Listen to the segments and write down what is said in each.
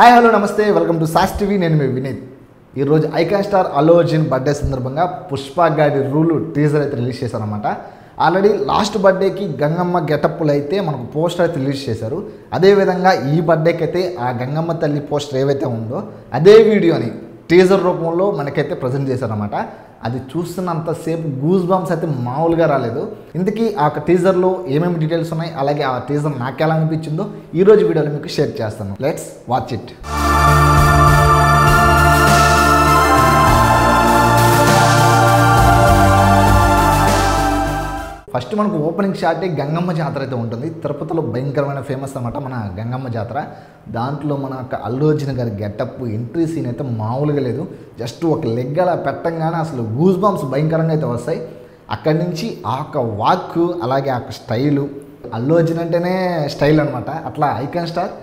Hi hello నమస్తే welcome to sauce TV. నేను మీ వినీత్. ఈరోజు icon star Allu Arjun birthday సందర్భంగా పుష్ప గాడి రూలు టీజర్ అయితే రిలీజ్ చేశారనమాట. ఆల్రెడీ లాస్ట్ బర్త్డేకి గంగమ్మ గెటప్లు అయితే మనకు పోస్టర్ అయితే రిలీజ్ చేశారు. అదేవిధంగా ఈ బర్త్డేకి అయితే ఆ గంగమ్మ తల్లి పోస్టర్ ఏవైతే ఉందో అదే వీడియోని టీజర్ రూపంలో మనకైతే ప్రజెంట్ చేశారనమాట. అది చూస్తున్నంతసేపు గూస్ బంప్స్ అయితే మామూలుగా రాలేదు. ఇంతకీ ఆ టీజర్లో ఏమేమి డీటెయిల్స్ ఉన్నాయి, అలాగే ఆ టీజర్ నాకు ఎలా అనిపించిందో ఈరోజు వీడియోలో మీకు షేర్ చేస్తాను. Let's watch it. ఫస్ట్ మనకు ఓపెనింగ్ షాటే గంగమ్మ జాతర అయితే ఉంటుంది. తిరుపతిలో భయంకరమైన ఫేమస్ అన్నమాట మన గంగమ్మ జాతర. దాంట్లో మన అల్లు అర్జున్ గారి గెటప్ ఎంట్రీ సీన్ అయితే మామూలుగా లేదు. జస్ట్ ఒక లెగ్ అలా పెట్టంగానే అసలు గూస్ బంప్స్ భయంకరంగా అయితే వస్తాయి. అక్కడి నుంచి ఆ యొక్క వాక్, అలాగే ఆ యొక్క స్టైలు, అల్లు అర్జున్ అంటేనే స్టైల్ అనమాట. అట్లా ఐకాన్ స్టార్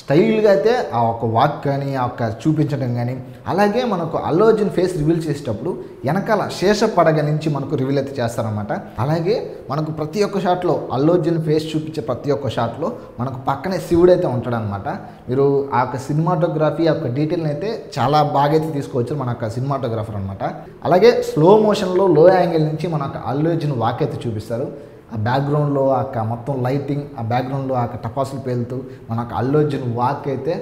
స్టైల్గా అయితే ఆ ఒక వాక్ కానీ ఆ యొక్క చూపించడం కానీ, అలాగే మనకు అల్లు అర్జున్ ఫేస్ రివీల్ చేసేటప్పుడు వెనకాల శేష పడగ నుంచి మనకు రివీల్ అయితే చేస్తారనమాట. అలాగే మనకు ప్రతి ఒక్క షాట్లో అల్లు అర్జున్ ఫేస్ చూపించే ప్రతి ఒక్క షాట్లో మనకు పక్కనే శివుడు అయితే ఉంటాడనమాట. మీరు ఆ యొక్క సినిమాటోగ్రఫీ, ఆ యొక్క డీటెయిల్ని అయితే చాలా బాగా అయితే తీసుకోవచ్చు మన యొక్క సినిమాటోగ్రాఫర్ అనమాట. అలాగే స్లో మోషన్లో లో యాంగిల్ నుంచి మన అల్లు అర్జున్ వాక్ అయితే చూపిస్తారు. ఆ బ్యాక్గ్రౌండ్లో ఆ మొత్తం లైటింగ్, ఆ బ్యాక్గ్రౌండ్లో ఆ టపాసులు పేలుతూ మనకు అల్లు అర్జున్ వాక్ అయితే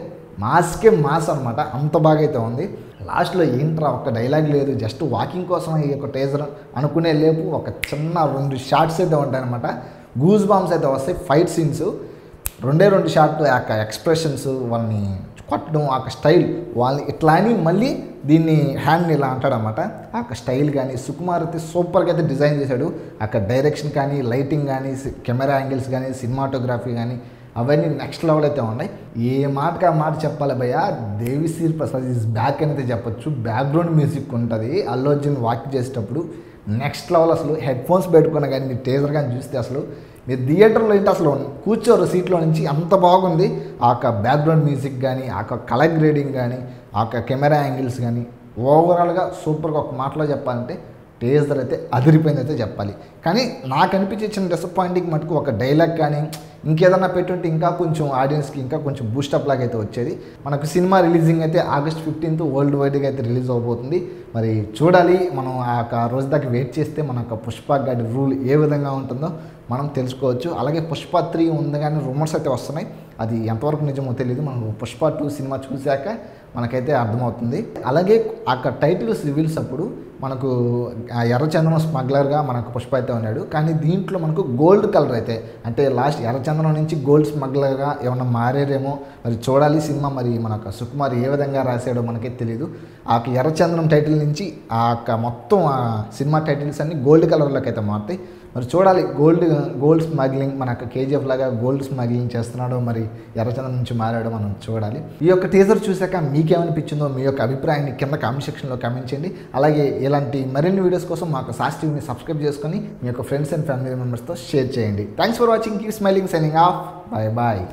మాస్కే మాస్ అనమాట. అంత బాగా అయితే ఉంది. లాస్ట్లో ఏంట్రా ఒక్క డైలాగ్ లేదు, జస్ట్ వాకింగ్ కోసం ఈ యొక్క టేజర్ అనుకునే లేపు ఒక చిన్న 2 షార్ట్స్ అయితే ఉంటాయన్నమాట. గూస్ బాంబ్స్ అయితే వస్తాయి. ఫైట్ సీన్స్ 2 షార్ట్, ఆ యొక్క ఎక్స్ప్రెషన్స్, వాళ్ళని కొట్టడం, ఆ యొక్క స్టైల్, వాళ్ళని ఇట్లా అని మళ్ళీ దీన్ని హ్యాండ్ని ఇలా అంటాడనమాట. ఆ యొక్క స్టైల్ కానీ సుకుమార్ అయితే సూపర్గా అయితే డిజైన్ చేశాడు. అక్కడ డైరెక్షన్ కానీ, లైటింగ్ కానీ, కెమెరా యాంగిల్స్ కానీ, సినిమాటోగ్రఫీ కానీ అవన్నీ నెక్స్ట్ లెవెల్ అయితే ఉన్నాయి. ఏ మాటకి ఆ మాట చెప్పాలి భయ్య, దేవిశ్రీ ప్రసాద్ ఈజ్ బ్యాక్ అని అయితే చెప్పొచ్చు. బ్యాక్గ్రౌండ్ మ్యూజిక్ ఉంటుంది అల్లు అర్జున్ వాక్ చేసేటప్పుడు నెక్స్ట్ లెవెల్. అసలు హెడ్ ఫోన్స్ పెట్టుకున్నా కానీ మీరు టేజర్ కానీ చూస్తే అసలు మీరు థియేటర్లో ఏంటి అసలు కూర్చోరు సీట్లో నుంచి, అంత బాగుంది. ఆ యొక్క బ్యాక్గ్రౌండ్ మ్యూజిక్ కానీ, ఆ యొక్క కలర్ గ్రేడింగ్ కానీ, ఆ యొక్క కెమెరా యాంగిల్స్ కానీ ఓవరాల్గా సూపర్గా. ఒక మాటలో చెప్పాలంటే టేజర్ అయితే అదిరిపోయింది అయితే చెప్పాలి. కానీ నాకు అనిపించే చిన్న డిసప్పాయింటింగ్ మటుకు ఒక డైలాగ్ కానీ ఇంకేదన్నా పెట్టుంటే ఇంకా కొంచెం ఆడియన్స్కి ఇంకా కొంచెం బూస్టప్ లాగా అయితే వచ్చేది. మనకు సినిమా రిలీజింగ్ అయితే August 15th వరల్డ్ వైడ్గా అయితే రిలీజ్ అవబోతుంది. మరి చూడాలి, మనం ఆ రోజు దాకా వెయిట్ చేస్తే మన పుష్ప గాడి రూల్ ఏ విధంగా ఉంటుందో మనం తెలుసుకోవచ్చు. అలాగే పుష్ప 3 ఉంది కానీ రూమర్స్ అయితే వస్తున్నాయి. అది ఎంతవరకు నిజమో తెలియదు. మనం పుష్ప 2 సినిమా చూశాక మనకైతే అర్థమవుతుంది. అలాగే ఆ టైటిల్స్ రివీల్స్ అప్పుడు మనకు ఎర్రచందనం స్మగ్లర్గా మనకు పుష్ప అయితే ఉన్నాడు. కానీ దీంట్లో మనకు గోల్డ్ కలర్ అయితే, అంటే లాస్ట్ ఎర్రచందనం నుంచి గోల్డ్ స్మగ్లర్గా ఏమన్నా మారేరేమో మరి చూడాలి. సినిమా మరి మనకు సుకుమార్ ఏ విధంగా రాశాడో మనకైతే తెలియదు. ఆ ఎర్రచందనం టైటిల్ నుంచి ఆ మొత్తం సినిమా టైటిల్స్ అన్ని గోల్డ్ కలర్లోకి అయితే మారుతాయి. మరి చూడాలి, గోల్డ్ స్మగ్లింగ్ మన KGF లాగా గోల్డ్ స్మగ్లింగ్ చేస్తున్నాడో మరి ఎర్రచందనం నుంచి మారాడో మనం చూడాలి. ఈ యొక్క టీజర్ చూశాక మీకేమనిపించిందో మీ యొక్క అభిప్రాయాన్ని కింద కామెంట్ సెక్షన్లో కామెంట్ చేయండి. అలాగే ఇలాంటి మరిన్ని వీడియోస్ కోసం మాకు సాస్ టీవీని సబ్స్క్రైబ్ చేసుకొని మీ యొక్క ఫ్రెండ్స్ అండ్ ఫ్యామిలీ మెంబర్స్తో షేర్ చేయండి. Thanks for watching. Keep smiling. Signing off. Bye bye.